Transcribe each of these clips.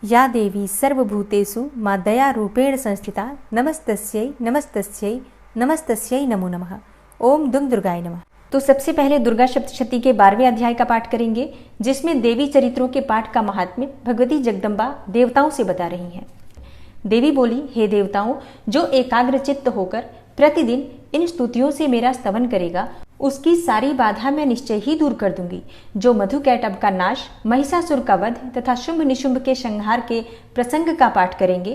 या देवी सर्वभूतेषु मां दयारूपेण संस्थिता नमस्तस्यै नमस्तस्यै नमस्तस्यै नमो नमः। ओम दुम दुर्गाय नमः। तो सबसे पहले दुर्गा सप्तशती के 12वें अध्याय का पाठ करेंगे, जिसमें देवी चरित्रों के पाठ का महात्म्य भगवती जगदम्बा देवताओं से बता रही हैं। देवी बोली, हे देवताओं, जो एकाग्र चित्त होकर प्रतिदिन इन स्तुतियों से मेरा स्तवन करेगा, उसकी सारी बाधा मैं निश्चय ही दूर कर दूंगी। जो मधुकैटभ का नाश, महिषासुर का वध तथा शुंभ निशुंभ के संहार के प्रसंग का पाठ करेंगे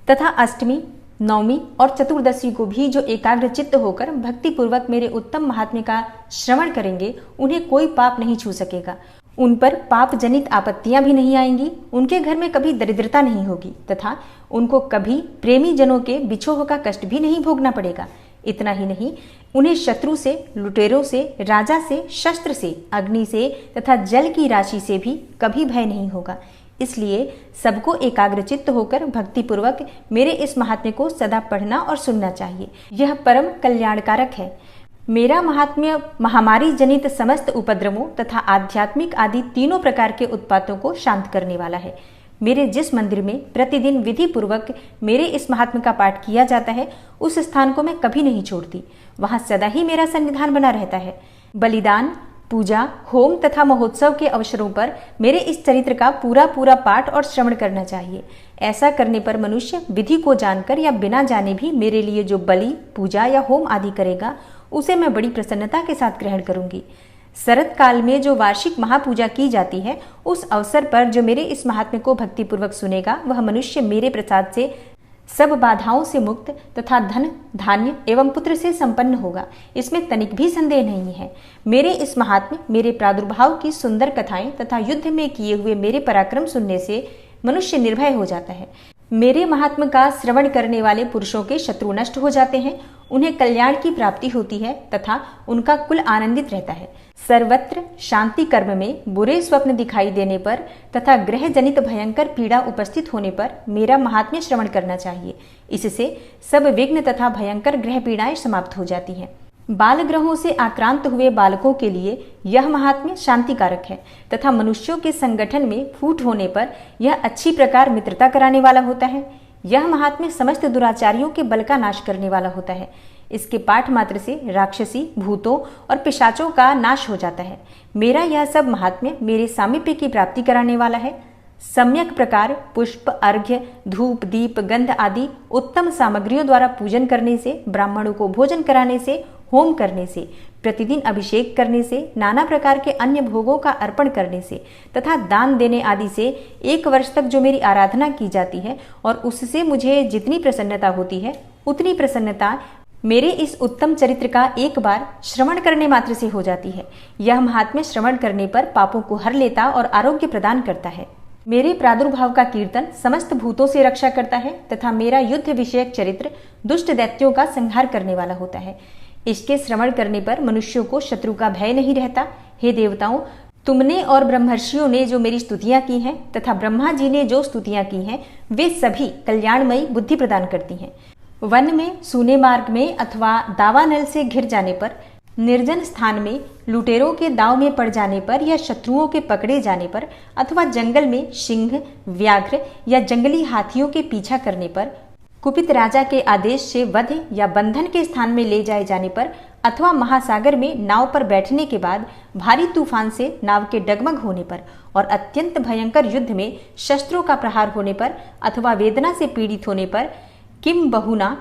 तथा अष्टमी, नवमी और चतुर्दशी को भी जो एकाग्र चित्त होकर भक्ति पूर्वक मेरे उत्तम महात्म्य का श्रवण करेंगे, उन्हें कोई पाप नहीं छू सकेगा। उन पर पाप जनित आपत्तियां भी नहीं आएंगी। उनके घर में कभी दरिद्रता नहीं होगी तथा उनको कभी प्रेमी जनों के बिछोह का कष्ट भी नहीं भोगना पड़ेगा। इतना ही नहीं, उन्हें शत्रु से, लुटेरों से, राजा से, शस्त्र से, अग्नि से तथा जल की राशि से भी कभी भय नहीं होगा। इसलिए सबको एकाग्रचित्त होकर भक्ति पूर्वक मेरे इस महात्म्य को सदा पढ़ना और सुनना चाहिए। यह परम कल्याणकारक है। मेरा महात्म्य महामारी जनित समस्त उपद्रवों तथा आध्यात्मिक आदि तीनों प्रकार के उत्पातों को शांत करने वाला है। मेरे जिस मंदिर में प्रतिदिन विधि पूर्वक मेरे इस महात्म्य का पाठ किया जाता है, उस स्थान को मैं कभी नहीं छोड़ती। वहां सदा ही मेरा सन्निधान बना रहता है। बलिदान, पूजा, होम तथा महोत्सव के अवसरों पर मेरे इस चरित्र का पूरा पूरा पाठ और श्रवण करना चाहिए। ऐसा करने पर मनुष्य विधि को जानकर या बिना जाने भी मेरे लिए जो बलि, पूजा या होम आदि करेगा, उसे मैं बड़ी प्रसन्नता के साथ ग्रहण करूंगी। शरद काल में जो वार्षिक महापूजा की जाती है, उस अवसर पर जो मेरे इस महात्म्य को भक्तिपूर्वक सुनेगा, वह मनुष्य मेरे प्रसाद से सब बाधाओं से मुक्त तथा धन, धान्य एवं पुत्र से संपन्न होगा। इसमें तनिक भी संदेह नहीं है। मेरे इस महात्म्य, मेरे प्रादुर्भाव की सुंदर कथाएं तथा युद्ध में किए हुए मेरे पराक्रम सुनने से मनुष्य निर्भय हो जाता है। मेरे महात्म्य का श्रवण करने वाले पुरुषों के शत्रु नष्ट हो जाते हैं, उन्हें कल्याण की प्राप्ति होती है तथा उनका कुल आनंदित रहता है। सर्वत्र शांति कर्म में बुरे स्वप्न दिखाई देने पर तथा ग्रह जनित भयंकर पीड़ा उपस्थित होने पर मेरा महात्म्य श्रवण करना चाहिए। इससे सब विघ्न तथा भयंकर ग्रह पीड़ाएं समाप्त हो जाती हैं। बाल ग्रहों से आक्रांत हुए बालकों के लिए यह महात्म्य शांतिकारक है तथा मनुष्यों के संगठन में फूट होने पर यह अच्छी प्रकार मित्रता कराने वाला होता है। यह महात्म्य समस्त दुराचारियों के बल का नाश करने वाला होता है। इसके पाठ मात्र से राक्षसी, भूतों और पिशाचों का नाश हो जाता है। मेरा यह सब महात्म्य मेरे सामीप्य की प्राप्ति कराने वाला है। सम्यक प्रकार पुष्प, अर्घ्य, धूप, दीप, गंध आदि उत्तम सामग्रियों द्वारा पूजन करने से, ब्राह्मणों को भोजन कराने से, होम करने से, प्रतिदिन अभिषेक करने से, नाना प्रकार के अन्य भोगों का अर्पण करने से तथा दान देने आदि से 1 वर्ष तक जो मेरी आराधना की जाती है और उससे मुझे जितनी प्रसन्नता होती है, उतनी प्रसन्नता मेरे इस उत्तम चरित्र का एक बार श्रवण करने मात्र से हो जाती है। यह महात्म्य श्रवण करने पर पापों को हर लेता और आरोग्य प्रदान करता है। मेरे प्रादुर्भाव का कीर्तन समस्त भूतों से रक्षा करता है तथा मेरा युद्ध विषयक चरित्र दुष्ट दैत्यों का संहार करने वाला होता है। इसके श्रवण करने पर मनुष्यों को शत्रु का भय नहीं रहता। हे देवताओं, तुमने और ब्रह्मर्षियों ने जो मेरी स्तुतियां की हैं तथा ब्रह्मा जी ने जो स्तुतियां की हैं, वे सभी कल्याणमयी बुद्धि प्रदान करती हैं। वन में, सूने मार्ग में अथवा दावानल से घिर जाने पर, निर्जन स्थान में लुटेरों के दाव में पड़ जाने पर या शत्रुओं के पकड़े जाने पर अथवा जंगल में सिंह, व्याघ्र या जंगली हाथियों के पीछा करने पर, कुपित राजा के आदेश से वध या बंधन के स्थान में ले जाए जाने पर अथवा महासागर में नाव पर बैठने के बाद भारी तूफान से नाव के डगमग होने पर और अत्यंत भयंकर युद्ध में शस्त्रों का प्रहार होने पर अथवा वेदना से पीड़ित होने पर, किम बहुना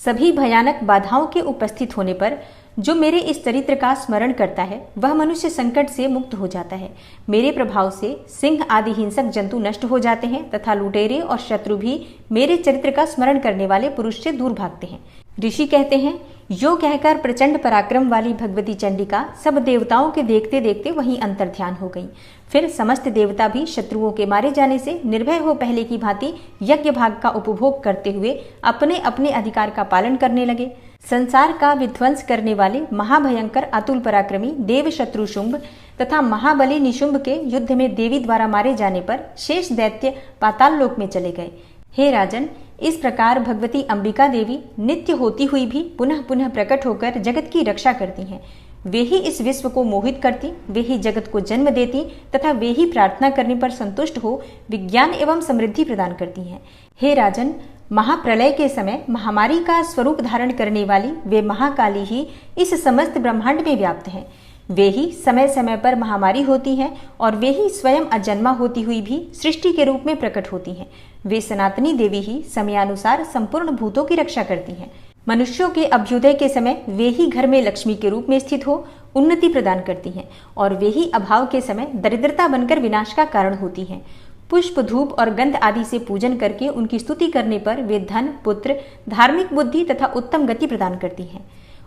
सभी भयानक बाधाओं के उपस्थित होने पर जो मेरे इस चरित्र का स्मरण करता है, वह मनुष्य संकट से मुक्त हो जाता है। मेरे प्रभाव से सिंह आदि हिंसक जंतु नष्ट हो जाते हैं तथा लुटेरे और शत्रु भी मेरे चरित्र का स्मरण करने वाले पुरुष से दूर भागते हैं। ऋषि कहते हैं, यो कहकर प्रचंड पराक्रम वाली भगवती चंडिका सब देवताओं के देखते देखते वहीं अंतर ध्यान हो गई। फिर समस्त देवता भी शत्रुओं के मारे जाने से निर्भय हो पहले की भांति यज्ञ भाग का उपभोग करते हुए अपने अपने अधिकार का पालन करने लगे। संसार का विध्वंस करने वाले महाभयंकर अतुल पराक्रमी देव शत्रु शुंभ तथा महाबली निशुंभ के युद्ध में देवी द्वारा मारे जाने पर शेष दैत्य पाताल लोक में चले गए। हे राजन, इस प्रकार भगवती अंबिका देवी नित्य होती हुई भी पुनः पुनः प्रकट होकर जगत की रक्षा करती हैं। वे ही इस विश्व को मोहित करती, वे ही जगत को जन्म देती तथा वे ही प्रार्थना करने पर संतुष्ट हो विज्ञान एवं समृद्धि प्रदान करती हैं। हे राजन, महाप्रलय के समय महामारी का स्वरूप धारण करने वाली वे महाकाली ही इस समस्त ब्रह्मांड में व्याप्त हैं। वे ही समय समय पर महामारी होती हैं और वे ही स्वयं अजन्मा होती हुई भी सृष्टि के रूप में प्रकट होती हैं। वे सनातनी देवी ही समयानुसार संपूर्ण भूतों की रक्षा करती हैं। मनुष्यों के अभ्युदय के समय वे ही घर में लक्ष्मी के रूप में स्थित हो उन्नति प्रदान करती हैं और वे ही अभाव के समय दरिद्रता बनकर विनाश का कारण होती हैं। पुष्प, धूप और गंध आदि से पूजन करके उनकी स्तुति करने पर वे धन, पुत्र, धार्मिक बुद्धि तथा उत्तम गति प्रदान करती हैं।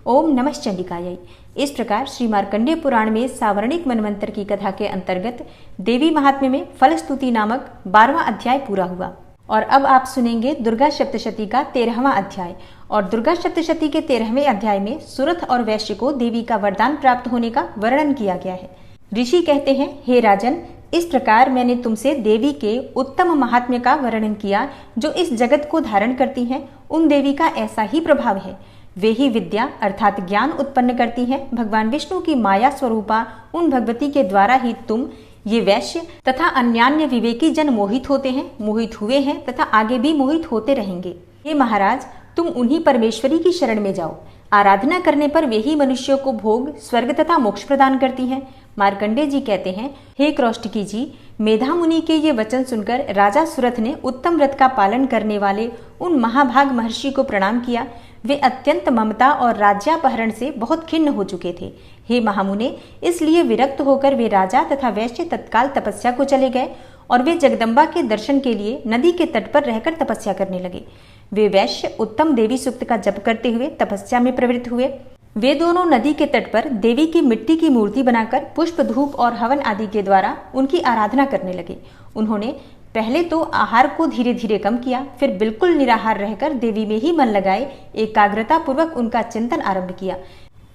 ओम नमः चंडिकायै। इस प्रकार श्री मार्कंडेय पुराण में सावर्णिक मनवंतर की कथा के अंतर्गत देवी महात्म्य में फलस्तुति नामक 12वां अध्याय पूरा हुआ। और अब आप सुनेंगे दुर्गा सप्तशती का 13वां अध्याय। और दुर्गा सप्तशती के 13वें अध्याय में सुरथ और वैश्य को देवी का वरदान प्राप्त होने का वर्णन किया गया है। ऋषि कहते हैं, हे राजन, इस प्रकार मैंने तुमसे देवी के उत्तम महात्म्य का वर्णन किया जो इस जगत को धारण करती हैं। उन देवी का ऐसा ही प्रभाव है। वे ही विद्या अर्थात ज्ञान उत्पन्न करती हैं। भगवान विष्णु की माया स्वरूपा उन भगवती के द्वारा ही तुम ये वैश्य तथा अन्यान्य विवेकी जन मोहित होते हैं, मोहित हुए हैं तथा आगे भी मोहित होते रहेंगे। हे महाराज, तुम उन्हीं परमेश्वरी की शरण में जाओ। आराधना करने पर वे ही मनुष्यों को भोग, स्वर्ग तथा मोक्ष प्रदान करती हैं। मार्कंडेय जी कहते हैं, हे क्रौष्टकी जी, मेधा मुनि के ये वचन सुनकर राजा सुरथ ने उत्तम व्रत का पालन करने वाले उन महाभाग महर्षि को प्रणाम किया। वे अत्यंत ममता और राज्यापहरण से बहुत खिन्न हो चुके थे। हे महामुने, इसलिए विरक्त होकर वे राजा तथा वैश्य तत्काल तपस्या को चले गए और वे जगदम्बा के दर्शन के लिए नदी के तट पर रहकर तपस्या करने लगे। वे वैश्य उत्तम देवी सूक्त का जप करते हुए तपस्या में प्रवृत्त हुए। वे दोनों नदी के तट पर देवी की मिट्टी की मूर्ति बनाकर पुष्प, धूप और हवन आदि के द्वारा उनकी आराधना करने लगे। उन्होंने पहले तो आहार को धीरे धीरे कम किया, फिर बिल्कुल निराहार रहकर देवी में ही मन लगाए एकाग्रता पूर्वक उनका चिंतन आरंभ किया।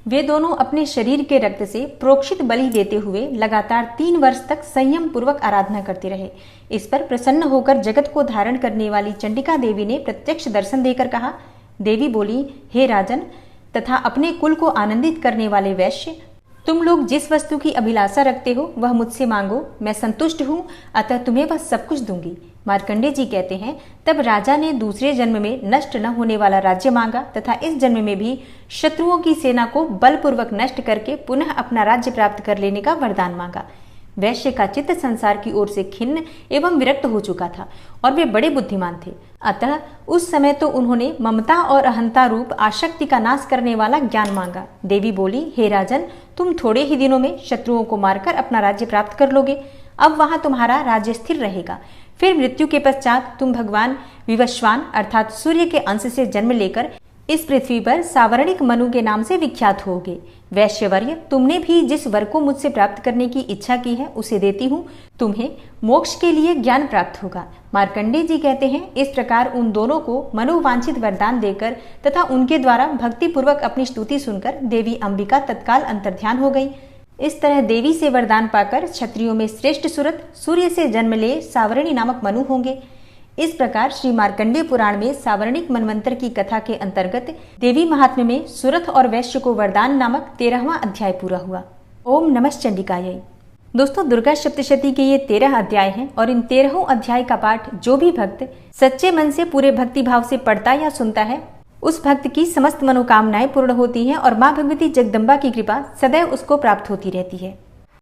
वे दोनों अपने शरीर के रक्त से प्रोक्षित बलि देते हुए लगातार 3 वर्ष तक संयम पूर्वक आराधना करते रहे। इस पर प्रसन्न होकर जगत को धारण करने वाली चंडिका देवी ने प्रत्यक्ष दर्शन देकर कहा। देवी बोली, हे राजन तथा अपने कुल को आनंदित करने वाले वैश्य, तुम लोग जिस वस्तु की अभिलाषा रखते हो वह मुझसे मांगो, मैं संतुष्ट हूँ, अतः तुम्हें वह सब कुछ दूंगी। मार्कंडेय जी कहते हैं, तब राजा ने दूसरे जन्म में नष्ट न होने वाला राज्य मांगा तथा इस जन्म में भी शत्रुओं की सेना को बलपूर्वक नष्ट करके पुनः अपना राज्य प्राप्त कर लेने का वरदान मांगा। वैश्य का चित्त संसार की ओर से खिन्न एवं विरक्त हो चुका था और वे बड़े बुद्धिमान थे। अतः उस समय तो उन्होंने ममता और अहंता रूप आसक्ति का नाश करने वाला ज्ञान मांगा। देवी बोली, हे राजन, तुम थोड़े ही दिनों में शत्रुओं को मारकर अपना राज्य प्राप्त कर लोगे। अब वहां तुम्हारा राज्य स्थिर रहेगा। फिर मृत्यु के पश्चात तुम भगवान विवस्वान अर्थात सूर्य के अंश से जन्म लेकर इस पृथ्वी पर सावर्णिक मनु के नाम से विख्यात होगे। वैश्यवर्य, तुमने भी जिस वर को मुझसे प्राप्त करने की इच्छा की है उसे देती हूँ। तुम्हें मोक्ष के लिए ज्ञान प्राप्त होगा। मार्कंडेय जी कहते हैं, इस प्रकार उन दोनों को मनोवांछित वरदान देकर तथा उनके द्वारा भक्ति पूर्वक अपनी स्तुति सुनकर देवी अंबिका तत्काल अंतर्ध्यान हो गई। इस तरह देवी से वरदान पाकर क्षत्रियों में श्रेष्ठ सुरथ सूर्य से जन्म ले सावर्णी नामक मनु होंगे। इस प्रकार श्री मार्कंडेय पुराण में सावर्णिक मनवंतर की कथा के अंतर्गत देवी महात्म्य में सुरथ और वैश्य को वरदान नामक 13वां अध्याय पूरा हुआ। ओम नमः चंडिकायै। दोस्तों, दुर्गा सप्तशती के ये 13 अध्याय हैं और इन 13 अध्याय का पाठ जो भी भक्त सच्चे मन से पूरे भक्ति भाव से पढ़ता या सुनता है उस भक्त की समस्त मनोकामनाएं पूर्ण होती हैं और माँ भगवती जगदम्बा की कृपा सदैव उसको प्राप्त होती रहती है।